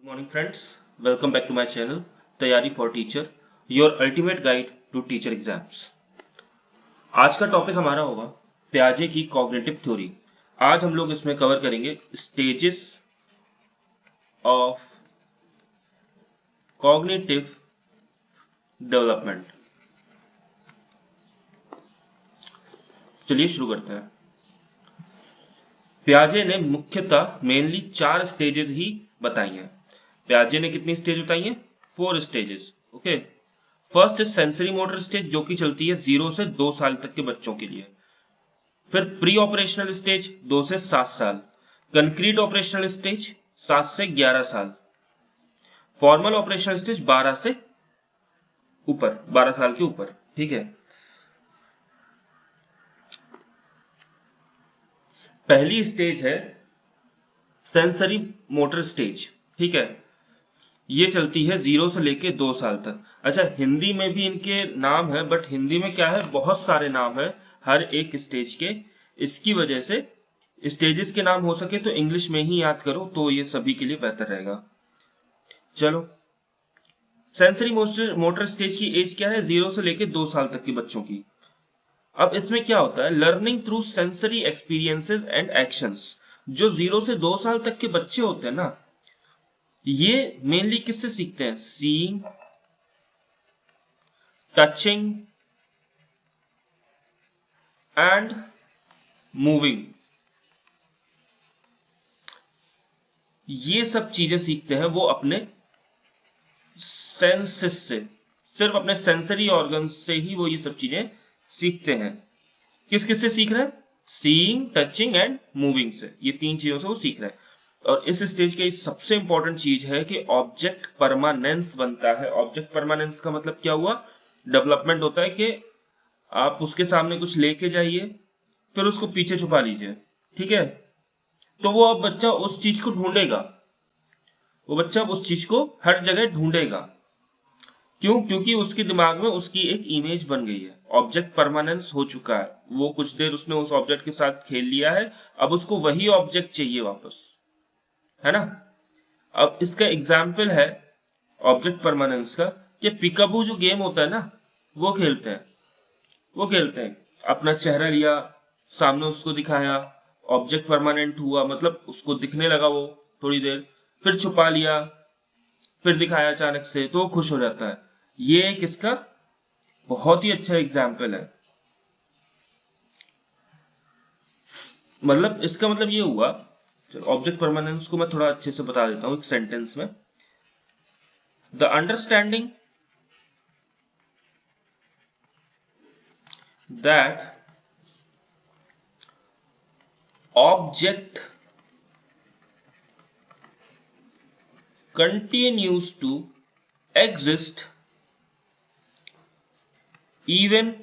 Good morning friends, welcome back to my channel तैयारी for teacher, your ultimate guide to teacher exams। आज का topic हमारा होगा पियाजे की कॉग्निटिव थ्योरी। आज हम लोग इसमें कवर करेंगे स्टेजेस ऑफ कॉग्निटिव डेवलपमेंट। चलिए शुरू करते हैं। पियाजे ने मुख्यतः मेनली 4 स्टेजेस ही बताई हैं। पियाजे ने कितनी स्टेज बताई हैं? 4 stages. Okay, first is sensory motor stage जो कि चलती है 0 से 2 साल तक के बच्चों के लिए। फिर प्री ऑपरेशनल स्टेज 2 से 7 साल, कंक्रीट ऑपरेशनल स्टेज 7 से 11 साल, फॉर्मल ऑपरेशनल स्टेज 12 से ऊपर, 12 साल के ऊपर। ठीक है, पहली स्टेज है सेंसरी मोटर स्टेज। ठीक है, ये चलती है 0 से लेके 2 साल तक। अच्छा, हिंदी में भी इनके नाम है, बट हिंदी में क्या है, बहुत सारे नाम है हर एक स्टेज के। इसकी वजह से स्टेजेस के नाम हो सके तो इंग्लिश में ही याद करो, तो ये सभी के लिए बेहतर रहेगा। चलो, सेंसरी मोटर स्टेज की एज क्या है? 0 से लेके 2 साल तक के बच्चों की। अब इसमें क्या होता है, learning through sensory experiences and actions. जो 0 से 2 साल तक के बच्चे होते हैं ना, ये मेनली किससे सीखते हैं? Seeing, touching and moving. ये सब चीजें सीखते हैं वो अपने सेंसेस से, सिर्फ अपने सेंसरी ऑर्गन से ही वो ये सब चीजें सीखते हैं। किस किस से सीख रहे हैं? सीइंग, टचिंग एंड मूविंग से। ये 3 चीजों से वो सीख रहे हैं। और इस स्टेज की सबसे इंपॉर्टेंट चीज है कि ऑब्जेक्ट परमानेंस बनता है। ऑब्जेक्ट परमानेंस का मतलब क्या हुआ? डेवलपमेंट होता है कि आप उसके सामने कुछ लेके जाइए, फिर उसको पीछे छुपा लीजिए। ठीक है, तो वो अब बच्चा उस चीज को ढूंढेगा, वो बच्चा उस चीज को हर जगह ढूंढेगा। क्यों? क्योंकि उसके दिमाग में उसकी एक इमेज बन गई है, ऑब्जेक्ट परमानेंस हो चुका है। वो कुछ देर उसने उस ऑब्जेक्ट के साथ खेल लिया है, अब उसको वही ऑब्जेक्ट चाहिए वापस, है ना। अब इसका एग्जाम्पल है ऑब्जेक्ट परमानेंस का कि पिकाबू जो गेम होता है ना, वो खेलते हैं। अपना चेहरा लिया, सामने उसको दिखाया, ऑब्जेक्ट परमानेंट हुआ, मतलब उसको दिखने लगा वो थोड़ी देर, फिर छुपा लिया, फिर दिखाया अचानक से, तो वो खुश हो जाता है। ये एक इसका बहुत ही अच्छा एग्जाम्पल है। मतलब इसका मतलब ये हुआ, ऑब्जेक्ट परमानेंस को मैं थोड़ा अच्छे से बता देता हूं एक सेंटेंस में। The understanding that object continues to exist even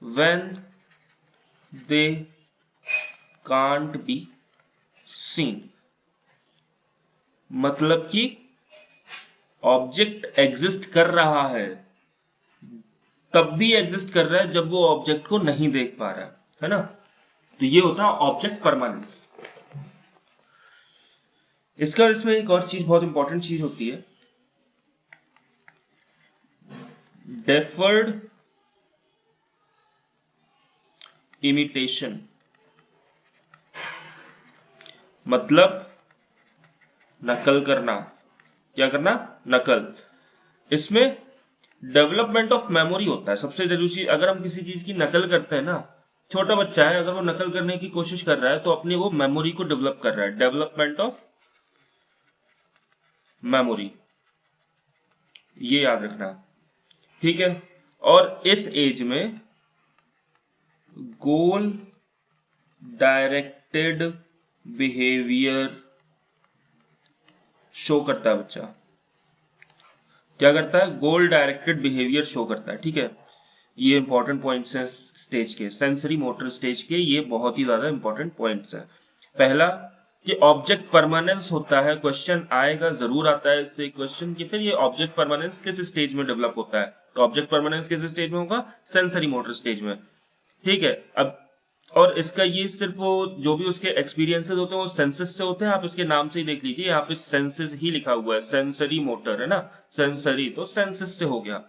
when they can't be seen। मतलब कि ऑब्जेक्ट एग्जिस्ट कर रहा है, तब भी एग्जिस्ट कर रहा है जब वो ऑब्जेक्ट को नहीं देख पा रहा है ना। तो ये होता है ऑब्जेक्ट परमानेंस। इसमें एक और चीज, बहुत इंपॉर्टेंट चीज होती है, डेफर्ड इमिटेशन। मतलब नकल करना। क्या करना? नकल। इसमें डेवलपमेंट ऑफ मेमोरी होता है सबसे जरूरी चीज। अगर हम किसी चीज की नकल करते हैं ना, छोटा बच्चा है, अगर वो नकल करने की कोशिश कर रहा है तो अपनी वो मेमोरी को डेवलप कर रहा है। डेवलपमेंट ऑफ मेमोरी, ये याद रखना। ठीक है, और इस एज में गोल डायरेक्टेड बिहेवियर शो करता है बच्चा। क्या करता है? गोल डायरेक्टेड बिहेवियर शो करता है। ठीक है, ये इंपॉर्टेंट पॉइंट्स हैं स्टेज के, सेंसरी मोटर स्टेज के। ये बहुत ही ज्यादा इंपॉर्टेंट पॉइंट्स हैं। पहला कि ऑब्जेक्ट परमानेंस होता है, क्वेश्चन आएगा, जरूर आता है इससे क्वेश्चन कि फिर ये ऑब्जेक्ट परमानेंस किस स्टेज में डेवलप होता है। तो ऑब्जेक्ट परमानेंस किस स्टेज में होगा? सेंसरी मोटर स्टेज में। ठीक है, अब और इसका ये सिर्फ वो जो भी उसके एक्सपीरियंसेस होते हैं वो सेंसेस से होते हैं, आप इसके नाम से ही देख लीजिए, यहाँ पे सेंसेस ही लिखा हुआ है, सेंसरी मोटर है ना, सेंसरी तो सेंसेस से हो गया।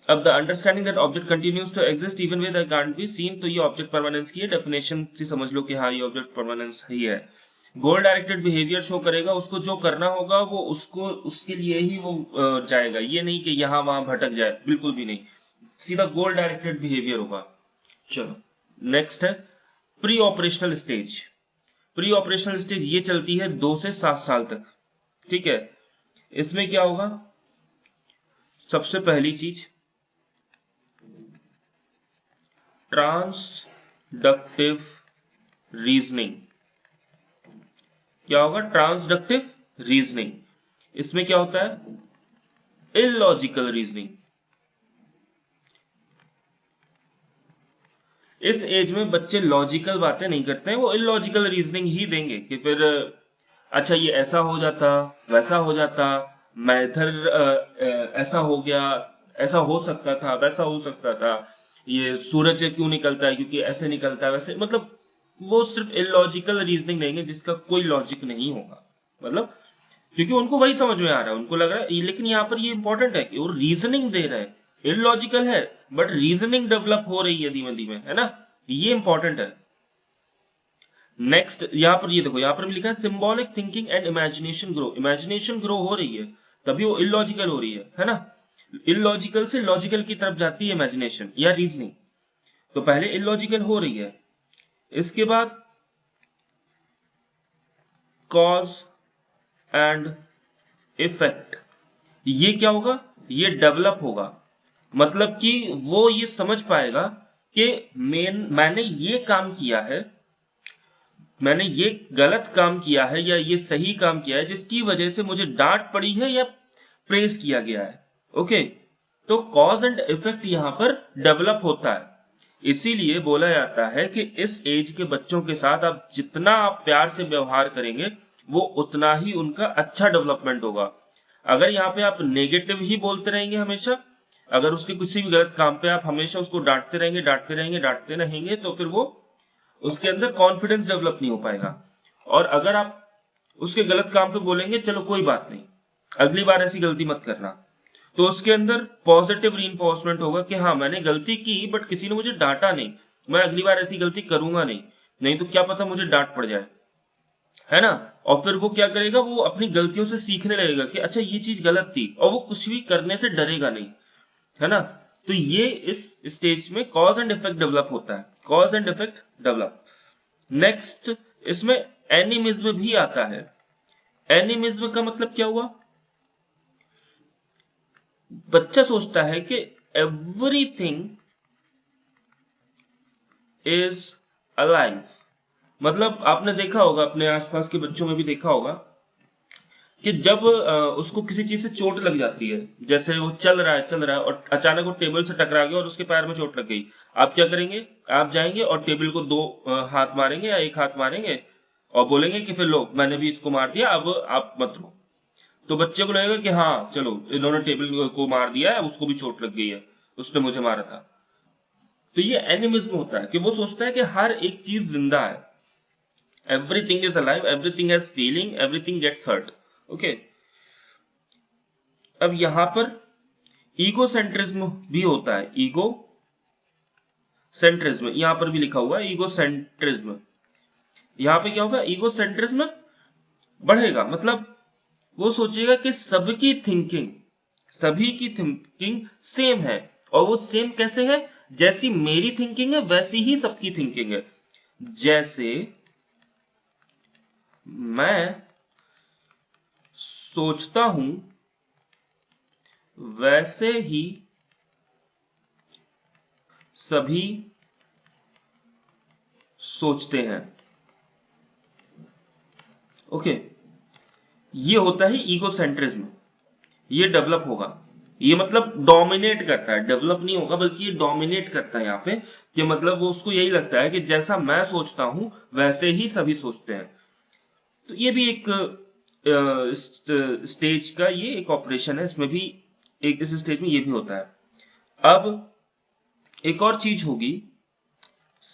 अब the understanding that object continues to exist even with that can't be seen, तो ये ऑब्जेक्ट परमानेंस की डेफिनेशन से समझ लो कि हाँ ये ऑब्जेक्ट परमानेंस ही है। गोल डायरेक्टेड बिहेवियर शो करेगा, उसको जो करना होगा वो उसको उसके लिए ही वो जाएगा, ये नहीं कि यहां वहां भटक जाए, बिल्कुल भी नहीं, सीधा गोल डायरेक्टेड बिहेवियर होगा। चलो नेक्स्ट है pre operational stage. Pre operational stage ये चलती है 2 से 7 साल तक, ठीक है। इसमें क्या होगा, सबसे पहली चीज ट्रांसडक्टिव रीजनिंग। क्या होगा, ट्रांसडक्टिव रीजनिंग। इसमें क्या होता है, इलॉजिकल रीजनिंग। इस एज में बच्चे लॉजिकल बातें नहीं करते हैं, वो इलॉजिकल रीजनिंग ही देंगे कि फिर अच्छा ये ऐसा हो जाता, वैसा हो जाता, मैं इधर ऐसा हो गया, ऐसा हो सकता था, वैसा हो सकता था, ये सूरज क्यों निकलता है क्योंकि ऐसे निकलता है वैसे, मतलब वो सिर्फ इलॉजिकल रीजनिंग देंगे जिसका कोई लॉजिक नहीं होगा, मतलब क्योंकि उनको वही समझ में आ रहा है, उनको लग रहा है, लेकिन यहाँ पर ये इंपॉर्टेंट है कि वो रीजनिंग दे रहे हैं, इलॉजिकल है बट रीजनिंग डेवलप हो रही है धीमे धीमे, है ना, ये इंपॉर्टेंट है। नेक्स्ट यहां पर ये देखो, यहां पर भी लिखा है symbolic thinking and imagination grow. Imagination grow हो रही है तभी वो इलॉजिकल हो रही है ना, इलॉजिकल से लॉजिकल की तरफ जाती है इमेजिनेशन या रीजनिंग, तो पहले इलॉजिकल हो रही है, इसके बाद कॉज एंड इफेक्ट, ये क्या होगा, ये डेवलप होगा, मतलब कि वो ये समझ पाएगा कि मैंने ये काम किया है, मैंने ये गलत काम किया है या ये सही काम किया है जिसकी वजह से मुझे डांट पड़ी है या प्रेज किया गया है। ओके, तो कॉज एंड इफेक्ट यहां पर डेवलप होता है, इसीलिए बोला जाता है कि इस एज के बच्चों के साथ आप जितना आप प्यार से व्यवहार करेंगे वो उतना ही उनका अच्छा डेवलपमेंट होगा। अगर यहाँ पे आप नेगेटिव ही बोलते रहेंगे हमेशा, अगर उसके किसी भी गलत काम पे आप हमेशा उसको डांटते रहेंगे डांटते रहेंगे डांटते रहेंगे, तो फिर वो उसके अंदर कॉन्फिडेंस डेवलप नहीं हो पाएगा। और अगर आप उसके गलत काम पे बोलेंगे चलो कोई बात नहीं, अगली बार ऐसी गलती मत करना, तो उसके अंदर पॉजिटिव रीइंफोर्समेंट होगा कि हाँ मैंने गलती की बट किसी ने मुझे डांटा नहीं, मैं अगली बार ऐसी गलती करूंगा नहीं, नहीं तो क्या पता मुझे डांट पड़ जाए, है ना। और फिर वो क्या करेगा, वो अपनी गलतियों से सीखने लगेगा कि अच्छा ये चीज गलत थी, और वो कुछ भी करने से डरेगा नहीं, है ना। तो ये इस स्टेज में कॉज एंड इफेक्ट डेवलप होता है, cause and effect develop. Next इसमें एनिमिज्म भी आता है। एनिमिज्म का मतलब क्या हुआ, बच्चा सोचता है कि एवरीथिंग इज अलाइव, मतलब आपने देखा होगा अपने आसपास के बच्चों में भी देखा होगा कि जब उसको किसी चीज से चोट लग जाती है, जैसे वो चल रहा है और अचानक वो टेबल से टकरा गया और उसके पैर में चोट लग गई, आप क्या करेंगे, आप जाएंगे और टेबल को 2 हाथ मारेंगे या 1 हाथ मारेंगे और बोलेंगे कि फिर लो मैंने भी इसको मार दिया अब आप मत रो, तो बच्चे को लगेगा कि हाँ चलो इन्होंने टेबल को मार दिया है, उसको भी चोट लग गई है, उसने मुझे मारा था। तो ये एनिमिज्म होता है कि वो सोचता है कि हर एक चीज जिंदा है, everything is alive, everything has feeling, everything gets hurt. Okay, अब यहां पर ईगोसेंट्रिज्म भी होता है, ईगो सेंट्रिज्म यहां पर भी लिखा हुआ है, ईगोसेंट्रिज्म। यहां पे क्या होगा, ईगोसेंट्रिज्म बढ़ेगा, मतलब वो सोचेगा कि सभी की थिंकिंग सेम है, और वो सेम कैसे है, जैसी मेरी थिंकिंग है वैसी ही सबकी थिंकिंग है, जैसे मैं सोचता हूं वैसे ही सभी सोचते हैं। ओके, ये होता है ईगोसेंट्रिज्म, ये डेवलप होगा, ये मतलब डोमिनेट करता है, डेवलप नहीं होगा बल्कि ये डोमिनेट करता है यहाँ पे, कि मतलब वो उसको यही लगता है कि जैसा मैं सोचता हूं वैसे ही सभी सोचते हैं। तो ये भी एक स्टेज का ये एक ऑपरेशन है, इसमें भी इस स्टेज में ये भी होता है। अब एक और चीज होगी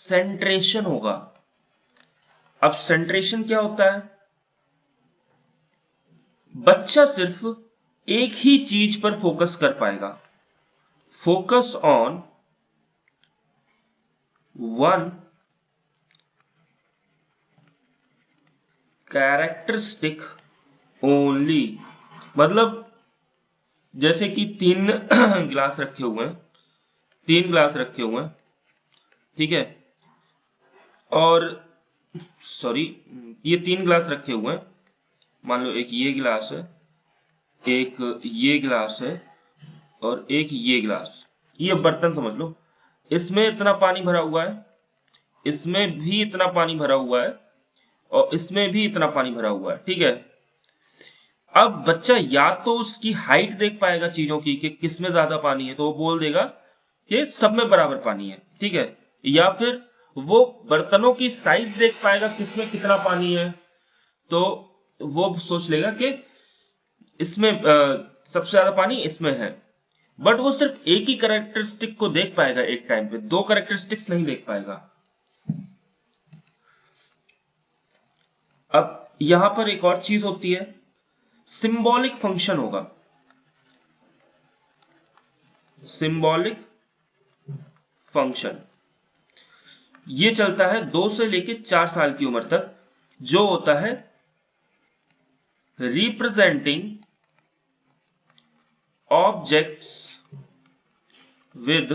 सेंट्रेशन होगा। अब सेंट्रेशन क्या होता है? बच्चा सिर्फ एक ही चीज पर फोकस कर पाएगा। Focus on one characteristic only. मतलब जैसे कि 3 गिलास रखे हुए हैं, 3 गिलास रखे हुए हैं, ठीक है, और सॉरी ये 3 गिलास रखे हुए हैं। मान लो एक ये गिलास है, एक ये गिलास है और एक ये गिलास। ये बर्तन समझ लो, इसमें इतना पानी भरा हुआ है, इसमें भी इतना पानी भरा हुआ है और इसमें भी इतना पानी भरा हुआ है, ठीक है। अब बच्चा या तो उसकी हाइट देख पाएगा चीजों की कि किसमें ज्यादा पानी है, तो वो बोल देगा कि सब में बराबर पानी है, ठीक है। या फिर वो बर्तनों की साइज देख पाएगा किसमें कितना पानी है, तो वो सोच लेगा कि इसमें सबसे ज्यादा पानी इसमें है। बट वो सिर्फ एक ही कैरेक्टरिस्टिक को देख पाएगा एक टाइम पे, 2 कैरेक्टरिस्टिक्स नहीं देख पाएगा। अब यहां पर एक और चीज होती है, सिंबॉलिक फंक्शन होगा। सिंबॉलिक फंक्शन ये चलता है 2 से लेके 4 साल की उम्र तक, जो होता है रिप्रेजेंटिंग ऑब्जेक्ट्स विद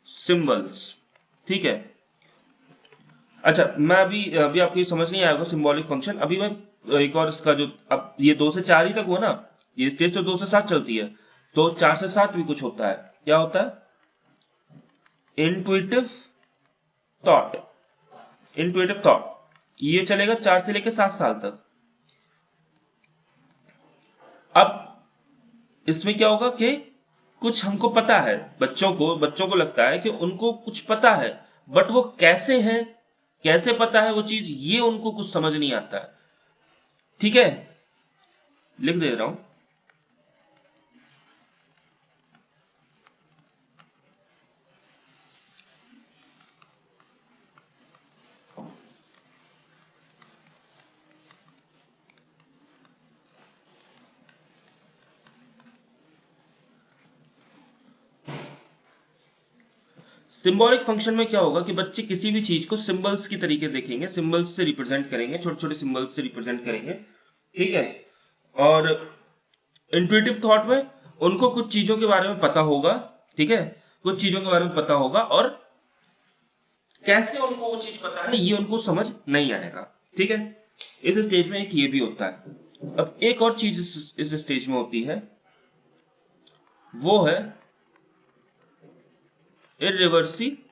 सिंबल्स, ठीक है। अच्छा, मैं अभी आपको समझ नहीं आएगा सिंबॉलिक फंक्शन। अभी मैं एक और इसका जो, अब ये 2 से 4 ही तक हुआ ना, ये स्टेज तो 2 से 7 चलती है, तो 4 से 7 भी कुछ होता है। क्या होता है? Intuitive thought. इंट्यूटिव थॉट ये चलेगा 4 से लेकर 7 साल तक। अब इसमें क्या होगा कि कुछ हमको पता है, बच्चों को लगता है कि उनको कुछ पता है, बट वो कैसे है, कैसे पता है वो चीज, ये उनको कुछ समझ नहीं आता है, ठीक है। लिख दे रहा हूं, सिंबॉलिक फंक्शन में क्या होगा कि बच्चे किसी भी चीज को सिंबल्स की तरीके देखेंगे, सिंबल्स से रिप्रेजेंट करेंगे, छोटे छोटे सिंबल्स से रिप्रेजेंट करेंगे, ठीक है। और इंट्यूटिव थॉट में उनको कुछ चीजों के बारे में पता होगा, ठीक है, कुछ चीजों के बारे में पता होगा, और कैसे उनको वो चीज पता है ये उनको समझ नहीं आएगा, ठीक है। इस स्टेज में एक ये भी होता है। अब एक और चीज इस स्टेज में होती है, वो है इरिवर्सिबिलिटी।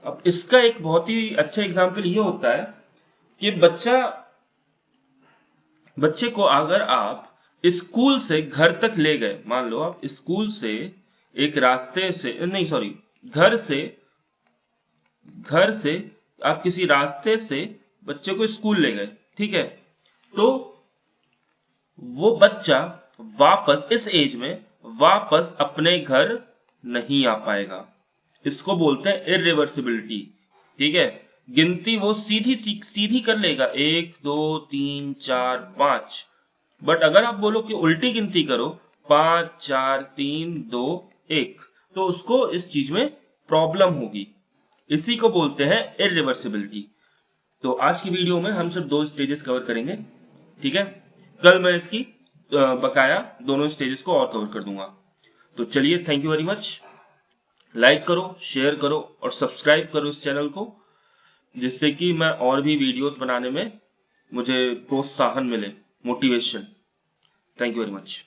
अब इसका एक बहुत ही अच्छा एग्जांपल ये होता है कि बच्चे को अगर आप स्कूल से घर तक ले गए, मान लो आप स्कूल से एक रास्ते से नहीं सॉरी घर से आप किसी रास्ते से बच्चे को स्कूल ले गए, ठीक है, तो वो बच्चा वापस इस एज में वापस अपने घर नहीं आ पाएगा। इसको बोलते हैं इरिवर्सिबिलिटी, ठीक है। गिनती वो सीधी कर लेगा 1 2 3 4 5, बट अगर आप बोलो कि उल्टी गिनती करो 5 4 3 2 1, तो उसको इस चीज में प्रॉब्लम होगी। इसी को बोलते हैं इरिवर्सिबिलिटी। तो आज की वीडियो में हम सिर्फ 2 स्टेजेस कवर करेंगे, ठीक है। कल मैं इसकी बकाया दोनों स्टेजेस को और कवर कर दूंगा। तो चलिए, thank you very much. Like करो, शेयर करो और सब्सक्राइब करो इस चैनल को, जिससे कि मैं और भी वीडियोस बनाने में मुझे प्रोत्साहन मिले, motivation. Thank you very much.